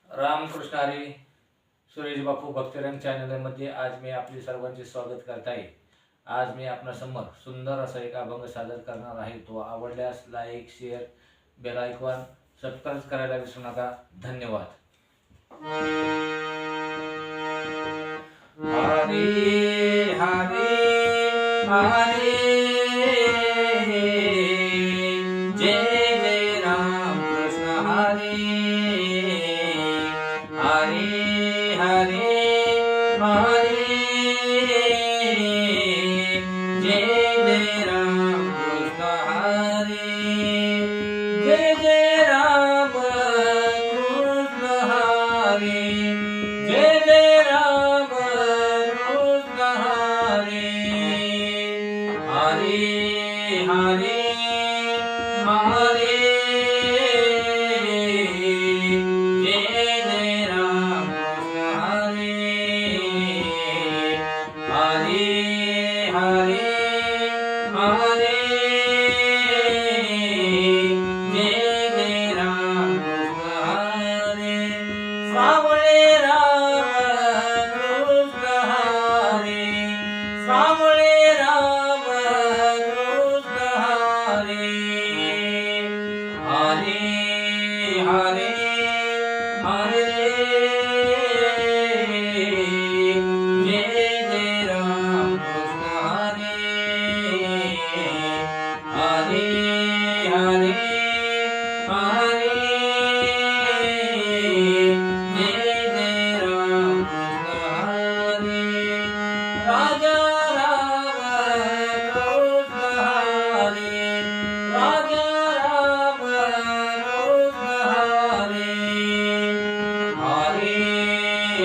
रामकृष्ण हरी. सुरेश बापू भक्तिरंग चॅनलमध्ये आज मी आपले सर्वांचे स्वागत करत आहे. आज मी आपणासमोर सुंदर असा एक अभंग सादर करणार आहे. तो आवडल्यास like, share, bell icon subscribe करायला विसरू नका. धन्यवाद. हरे हरे हरे जय जय राम कृष्ण हरे हरे हरे हरे जय जय राम कृष्ण हरे जय जय राम कृष्ण हरे जय जय राम कृष्ण हरे हरे हरे हरे जय जय राम कृष्ण हरे हरे हरे हरे जय जय राम कृष्ण हरे सावळे राम कृष्ण हरे सावळे राम कृष्ण हरे हरे हरे हरे जय जय राम कृष्ण हरे हरे हरे जय जय राम कृष्ण हरे राजा राम कृष्ण हरे राजा राम कृष्ण हरे हरे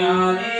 हरे